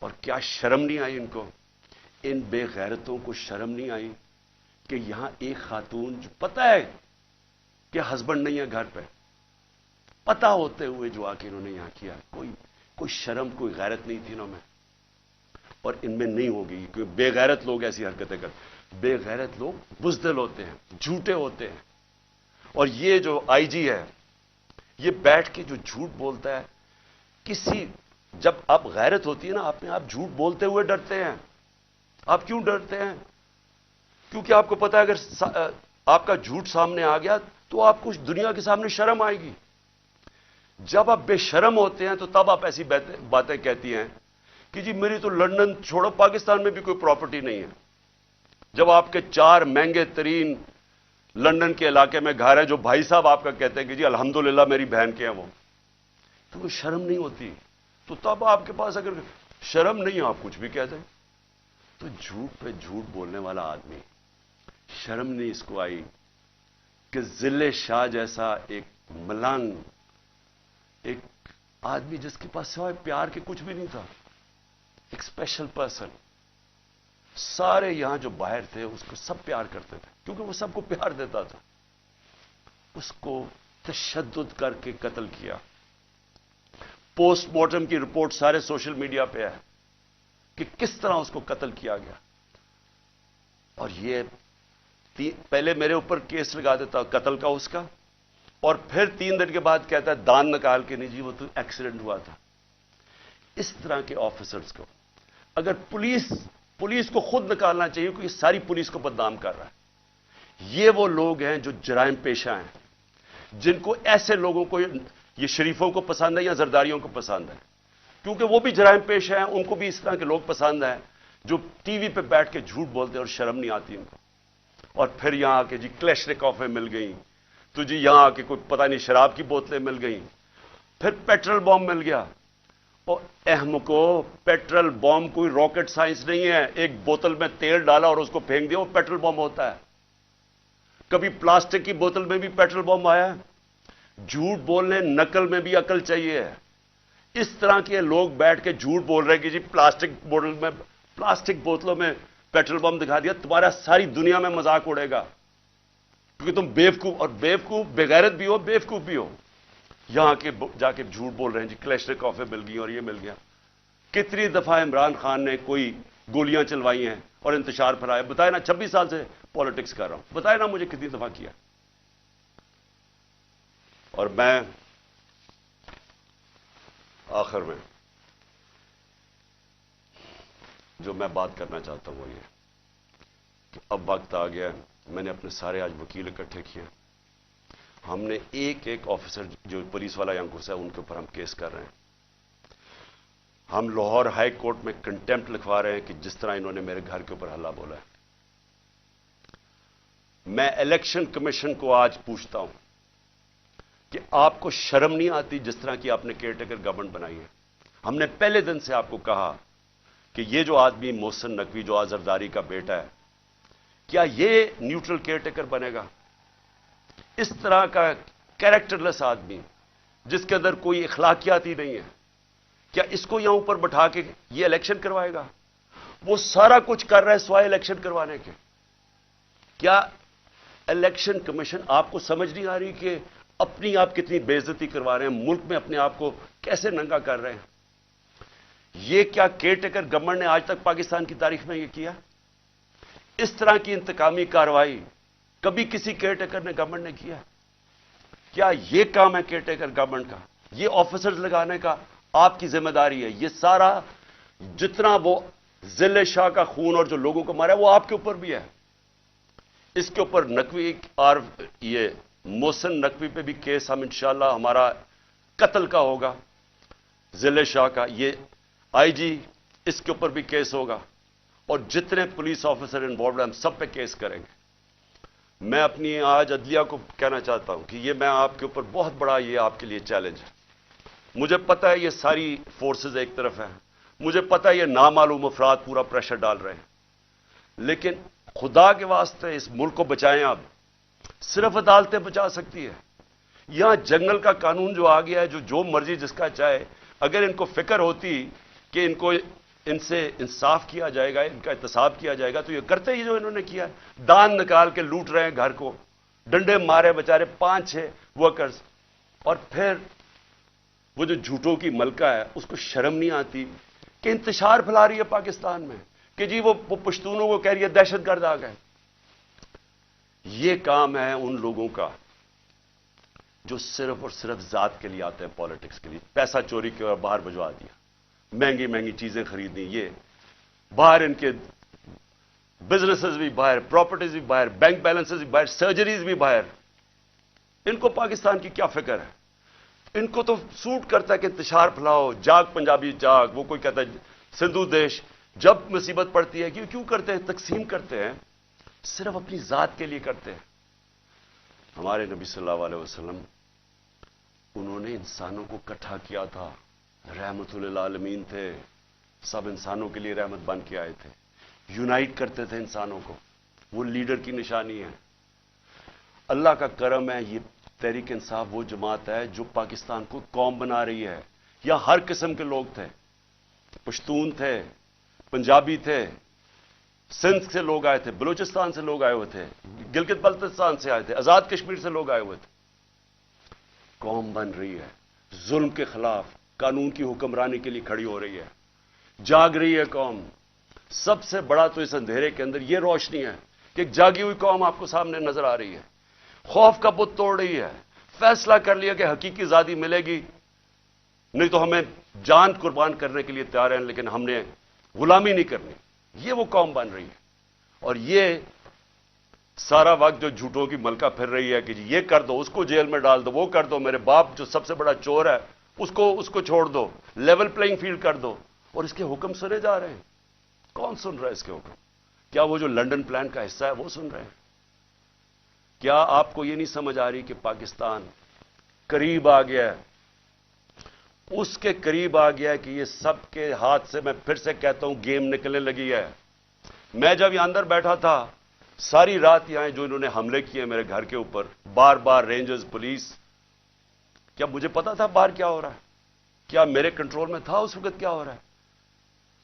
और क्या शर्म नहीं आई इनको? इन बेगैरतों को शर्म नहीं आई कि यहां एक खातून, जो पता है कि हस्बैंड नहीं है घर पे, पता होते हुए जो आके इन्होंने यहां किया, कोई शर्म, कोई गैरत नहीं थी इनमें। और इनमें नहीं होगी, क्योंकि बेगैरत लोग ऐसी हरकतें करते। बेगैरत लोग बुज़दिल होते हैं, झूठे होते हैं। और ये जो आईजी है, ये बैठ के जो झूठ बोलता है, जब आप गैरत होती है ना, अपने आप झूठ बोलते हुए डरते हैं। आप क्यों डरते हैं? क्योंकि आपको पता है अगर आपका झूठ सामने आ गया तो आपको दुनिया के सामने शर्म आएगी। जब आप बेशर्म होते हैं तो तब आप ऐसी बातें कहती हैं कि जी मेरी तो लंदन छोड़ो, पाकिस्तान में भी कोई प्रॉपर्टी नहीं है। जब आपके 4 महंगे तरीन लंदन के इलाके में घर है, जो भाई साहब आपका कहते हैं कि जी अल्हम्दुलिल्लाह मेरी बहन के हैं वो, तो कोई शर्म नहीं होती। तो तब आपके पास अगर शर्म नहीं, आप कुछ भी कहते हैं। तो झूठ पे झूठ बोलने वाला आदमी, शर्म नहीं इसको आई कि जिले शाह जैसा एक मलांग, एक आदमी जिसके पास सिवाय प्यार के कुछ भी नहीं था, एक स्पेशल पर्सन, सारे यहां जो बाहर थे उसको सब प्यार करते थे क्योंकि वो सबको प्यार देता था। उसको तशद्दुद करके कत्ल किया। पोस्टमार्टम की रिपोर्ट सारे सोशल मीडिया पे है कि किस तरह उसको कत्ल किया गया। और ये पहले मेरे ऊपर केस लगा देता कत्ल का उसका, और फिर 3 दिन के बाद कहता है दान निकाल के, नहीं जी वो तो एक्सीडेंट हुआ था। इस तरह के ऑफिसर्स को अगर पुलिस को खुद निकालना चाहिए, क्योंकि सारी पुलिस को बदनाम कर रहा है। ये वो लोग हैं जो जराइम पेशा हैं, जिनको ऐसे लोगों को, ये शरीफों को पसंद है या जरदारियों को पसंद है, क्योंकि वो भी जराइम पेशा हैं, उनको भी इस तरह के लोग पसंद हैं जो टीवी पे बैठ के झूठ बोलते हैं और शर्म नहीं आती इनको। और फिर यहां आके जी क्लैशनिकोवें मिल गई, तो जी यहां आके कोई पता नहीं शराब की बोतलें मिल गई, फिर पेट्रोल बॉम्ब मिल गया। और अहमको, पेट्रोल बॉम्ब कोई रॉकेट साइंस नहीं है। एक बोतल में तेल डाला और उसको फेंक दिया, वो पेट्रोल बॉम्ब होता है। कभी प्लास्टिक की बोतल में भी पेट्रोल बॉम्ब आया है? झूठ बोलने, नकल में भी अकल चाहिए। इस तरह के लोग बैठ के झूठ बोल रहे हैं कि जी प्लास्टिक बोतलों में पेट्रोल बम दिखा दिया, तुम्हारा सारी दुनिया में मजाक उड़ेगा, क्योंकि तुम बेवकूफ, और बेवकूफ बेगैरत भी हो, बेवकूफ भी हो। यहां के जाके झूठ बोल रहे हैं जी क्लैशनिकोव मिल गई और ये मिल गया। कितनी दफा इमरान खान ने कोई गोलियां चलवाई हैं और इंतशार फैलाया? बताए ना, 26 साल से पॉलिटिक्स कर रहा हूं, बताए ना मुझे कितनी दफा किया। और मैं आखिर में जो मैं बात करना चाहता हूं वो ये कि अब वक्त आ गया है। मैंने अपने सारे आज वकील इकट्ठे किए। हमने एक एक ऑफिसर जो पुलिस वाला यहां घुसा है उनके ऊपर हम केस कर रहे हैं। हम लाहौर हाई कोर्ट में कंटेम्प्ट लिखवा रहे हैं कि जिस तरह इन्होंने मेरे घर के ऊपर हल्ला बोला है। मैं इलेक्शन कमीशन को आज पूछता हूं कि आपको शर्म नहीं आती जिस तरह की आपने केयरटेकर गवर्नमेंट बनाई है? हमने पहले दिन से आपको कहा कि ये जो आदमी मोहसिन नकवी जो जरदारी का बेटा है, क्या ये न्यूट्रल केयरटेकर बनेगा? इस तरह का कैरेक्टरलेस आदमी जिसके अंदर कोई इखलाकियात ही नहीं है, क्या इसको यहां ऊपर बैठा के ये इलेक्शन करवाएगा? वो सारा कुछ कर रहा है सिवाय इलेक्शन करवाने के। क्या इलेक्शन कमीशन, आपको समझ नहीं आ रही कि अपनी आप कितनी बेइज्जती करवा रहे हैं, मुल्क में अपने आप को कैसे नंगा कर रहे हैं? ये क्या केयरटेकर गवर्नमेंट ने आज तक पाकिस्तान की तारीख में ये किया? इस तरह की इंतकामी कार्रवाई कभी किसी केयरटेकर ने गवर्नमेंट ने किया? क्या ये काम है केयरटेकर गवर्नमेंट का? ये ऑफिसर्स लगाने का आपकी जिम्मेदारी है। ये सारा जितना वो जिले शाह का खून और जो लोगों को मारा है वो आपके ऊपर भी है। इसके ऊपर नकवी और ये मोहसिन नकवी पे भी केस हम इंशाल्लाह, हमारा कत्ल का होगा, जिले शाह का, ये आईजी, इसके ऊपर भी केस होगा, और जितने पुलिस ऑफिसर इन्वॉल्व हैं हम सब पे केस करेंगे। मैं अपनी आज अदलिया को कहना चाहता हूं कि ये मैं आपके ऊपर बहुत बड़ा, ये आपके लिए चैलेंज है। मुझे पता है ये सारी फोर्सेस एक तरफ हैं, मुझे पता है ये नामालूम अफराद पूरा प्रेशर डाल रहे हैं, लेकिन खुदा के वास्ते इस मुल्क को बचाएं। आप सिर्फ अदालतें बचा सकती है। यहां जंगल का कानून जो आ गया है, जो मर्जी जिसका चाहे, अगर इनको फिक्र होती कि इनको इनसे इंसाफ किया जाएगा, इनका एहतसाब किया जाएगा, तो ये करते ही जो इन्होंने किया। दान निकाल के लूट रहे हैं घर को, डंडे मारे बेचारे 5-6 वर्कर्स, और फिर वो जो झूठों की मलका है उसको शर्म नहीं आती कि इंतशार फैला रही है पाकिस्तान में कि जी वो पश्तूनों को कह रही है दहशतगर्द आ गए। ये काम है उन लोगों का जो सिर्फ और सिर्फ जात के लिए आते हैं, पॉलिटिक्स के लिए। पैसा चोरी किया और बाहर भिजवा दिया, महंगी महंगी चीजें खरीदनी, ये बाहर इनके बिजनेसेस भी बाहर, प्रॉपर्टीज भी बाहर, बैंक बैलेंसेस भी बाहर, सर्जरीज भी बाहर। इनको पाकिस्तान की क्या फिक्र है? इनको तो सूट करता है कि इंतशार फैलाओ, जाग पंजाबी जाग। वो कोई कहता है सिंधु देश, जब मुसीबत पड़ती है क्यों करते हैं? तकसीम करते हैं, सिर्फ अपनी जात के लिए करते हैं। हमारे नबी सल्लल्लाहु अलैहि वसल्लम, उन्होंने इंसानों को इकट्ठा किया था, रहमतुल आलमीन थे, सब इंसानों के लिए रहमत बन के आए थे, यूनाइट करते थे इंसानों को। वो लीडर की निशानी है। अल्लाह का करम है, ये तहरीक इंसाफ वो जमात है जो पाकिस्तान को कौम बना रही है। यहां हर किस्म के लोग थे, पश्तून थे, पंजाबी थे, सिंध से लोग आए थे, बलूचिस्तान से लोग आए हुए थे, गिलगित बल्तिस्तान से आए थे, आजाद कश्मीर से लोग आए हुए थे। कौम बन रही है, जुल्म के खिलाफ कानून की हुक्मरानी के लिए खड़ी हो रही है, जाग रही है कौम। सबसे बड़ा तो इस अंधेरे के अंदर यह रोशनी है कि एक जागी हुई कौम आपको सामने नजर आ रही है, खौफ का बुत तोड़ रही है, फैसला कर लिया कि हकीकी आजादी मिलेगी, नहीं तो हमें जान कुर्बान करने के लिए तैयार हैं, लेकिन हमने गुलामी नहीं करनी। ये वो कौम बन रही है। और ये सारा वक्त जो झूठों की मलका फिर रही है कि ये कर दो, उसको जेल में डाल दो, वो कर दो, मेरे बाप जो सबसे बड़ा चोर है उसको छोड़ दो, लेवल प्लेइंग फील्ड कर दो, और इसके हुक्म सुने जा रहे हैं। कौन सुन रहा है इसके हुक्म? क्या वो जो लंदन प्लान का हिस्सा है वो सुन रहे हैं? क्या आपको ये नहीं समझ आ रही कि पाकिस्तान करीब आ गया है اس کے قریب آ گیا کہ یہ سب کے ہاتھ سے، میں پھر سے کہتا ہوں، گیم نکلنے لگی ہے۔ میں جب یہاں اندر بیٹھا تھا، ساری رات یہاں جو انہوں نے حملے کیے میرے گھر کے اوپر، بار بار رینجرز، پولیس، کیا مجھے پتا تھا باہر کیا ہو رہا ہے؟ کیا میرے کنٹرول میں تھا اس وقت کیا ہو رہا ہے؟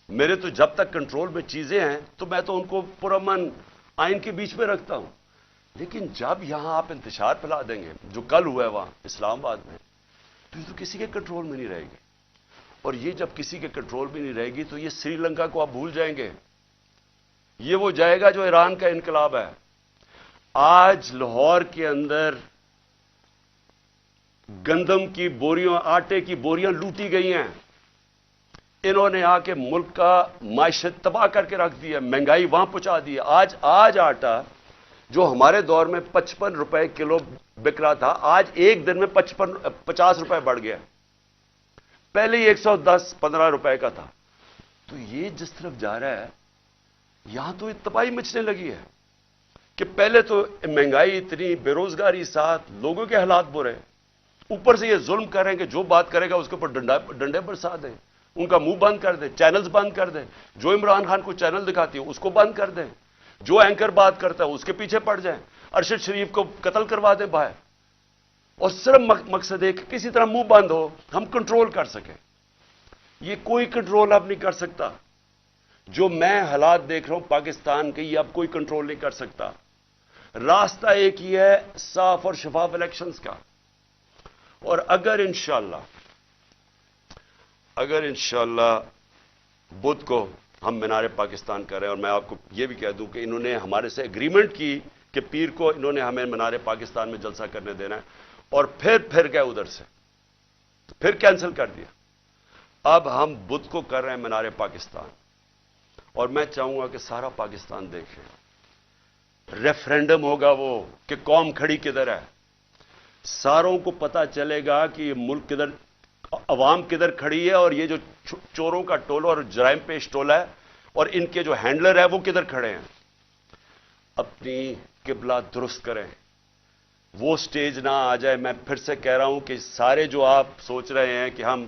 میرے تو جب تک کنٹرول میں چیزیں ہیں تو میں تو ان کو پرامن آئین کے بیچ میں رکھتا ہوں، لیکن جب یہاں آپ انتشار پھیلا دیں گے، جو کل ہوا ہے وہاں اسلام آباد میں، تو یہ تو کسی کے کنٹرول میں نہیں رہے گی، اور یہ جب کسی کے کنٹرول میں نہیں رہے گی تو یہ سری لنکا کو آپ بھول جائیں گے، یہ وہ جائے گا جو ایران کا انقلاب ہے۔ آج لاہور کے اندر گندم کی بوریاں، آٹے کی بوریاں لوٹی گئی ہیں، انہوں نے آ کے ملک کا معیشت تباہ کر کے رکھ دی ہے، مہنگائی وہاں پہنچا دی ہے۔ آج آٹا جو ہمارے دور میں 55 روپے کلو بک رہا تھا، آج ایک دن میں 50 روپے بڑھ گیا، پہلے ہی 110-15 روپے کا تھا۔ تو یہ جس طرف جا رہا ہے، یہاں تو تباہی مچنے لگی ہے کہ پہلے تو مہنگائی اتنی، بے روزگاری ساتھ، لوگوں کے حالات برے، اوپر سے یہ ظلم کریں کہ جو بات کرے گا اس کے اوپر ڈنڈے برسا دیں، ان کا منہ بند کر دیں، چینلز بند کر دیں، جو عمران خان کو چینل دکھاتی ہے اس کو بند کر دیں، جو اینکر بات کرتا ہے اس کے پیچھے پڑ جائیں، ارشد شریف کو قتل کروا دیں باہر، اور صرف مقصد ہے کہ کسی طرح منہ بند ہو، ہم کنٹرول کر سکیں۔ یہ کوئی کنٹرول اب نہیں کر سکتا۔ جو میں حالات دیکھ رہا ہوں پاکستان کے، یہ اب کوئی کنٹرول نہیں کر سکتا۔ راستہ ایک ہی ہے، صاف اور شفاف الیکشنز کا، اور اگر انشاءاللہ بدھ کو ہم مینار پاکستان کر رہے ہیں، اور میں آپ کو یہ بھی کہہ دوں کہ انہوں نے ہمارے سے اگریمنٹ کی کہ پیر کو انہوں نے ہمیں مینار پاکستان میں جلسہ کرنے دینا ہے، اور پھر گئے ادھر سے، پھر کینسل کر دیا۔ اب ہم بدھ کو کر رہے ہیں مینار پاکستان، اور میں چاہوں گا کہ سارا پاکستان دیکھے، ریفرینڈم ہوگا وہ کہ قوم کھڑی کدھر ہے، ساروں کو پتا چلے گا کہ یہ ملک کدھر، عوام کدھر کھڑی ہے، اور یہ جو چوروں کا ٹولہ اور جرائم پیش ٹولہ ہے اور ان کے جو ہینڈلر ہے وہ کدھر کھڑے ہیں۔ اپنی قبلہ درست کریں، وہ سٹیج نہ آ جائے۔ میں پھر سے کہہ رہا ہوں کہ سارے جو آپ سوچ رہے ہیں کہ ہم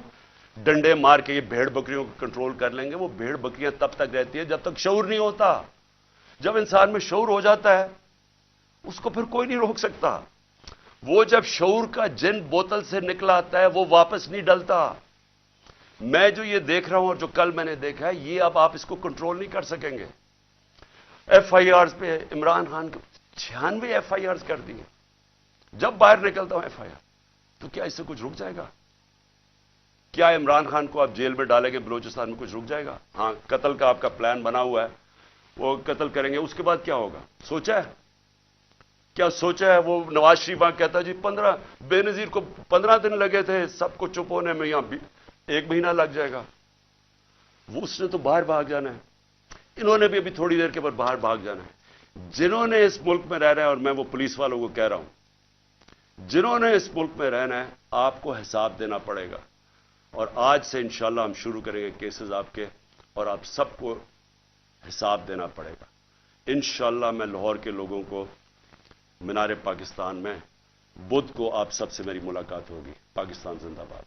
ڈنڈے مار کے یہ بھیڑ بکریوں کو کنٹرول کر لیں گے، وہ بھیڑ بکریاں تب تک رہتی ہے جب تک شعور نہیں ہوتا۔ جب انسان میں شعور ہو جاتا ہے اس کو پھر کوئی نہیں روک سکتا۔ وہ جب شعور کا جن بوتل سے نکلا آتا ہے وہ واپس نہیں ڈلتا۔ میں جو یہ دیکھ رہا ہوں اور جو کل میں نے دیکھا ہے، یہ اب آپ اس کو کنٹرول نہیں کر سکیں گے۔ ایف آئی آرز پہ عمران خان کو 96 ایف آئی آرز کر دیے۔ جب باہر نکلتا ہوں ایف آئی آر، تو کیا اس سے کچھ رک جائے گا؟ کیا عمران خان کو آپ جیل میں ڈالیں گے بلوچستان میں کچھ رک جائے گا؟ ہاں، قتل کا آپ کا پلان بنا ہوا ہے، وہ قتل کریں گے، اس کے بعد کیا ہوگا؟ سوچا ہے؟ کیا سوچا ہے؟ وہ نواز شریف وہاں کہتا ہے جی 15 بے نظیر کو 15 دن لگے تھے سب کو چپ ہونے میں، یہاں 1 مہینہ لگ جائے گا۔ وہ اس نے تو باہر بھاگ جانا ہے، انہوں نے بھی ابھی تھوڑی دیر کے بعد باہر بھاگ جانا ہے۔ جنہوں نے اس ملک میں رہ رہا ہے، اور میں وہ پولیس والوں کو کہہ رہا ہوں، جنہوں نے اس ملک میں رہنا ہے، آپ کو حساب دینا پڑے گا، اور آج سے انشاءاللہ ہم شروع کریں گے کیسز آپ کے، اور آپ سب کو حساب دینا پڑے گا۔ انشاءاللہ میں لاہور کے لوگوں کو مینار پاکستان میں بدھ کو آپ سب سے میری ملاقات ہوگی۔ پاکستان زندہ باد۔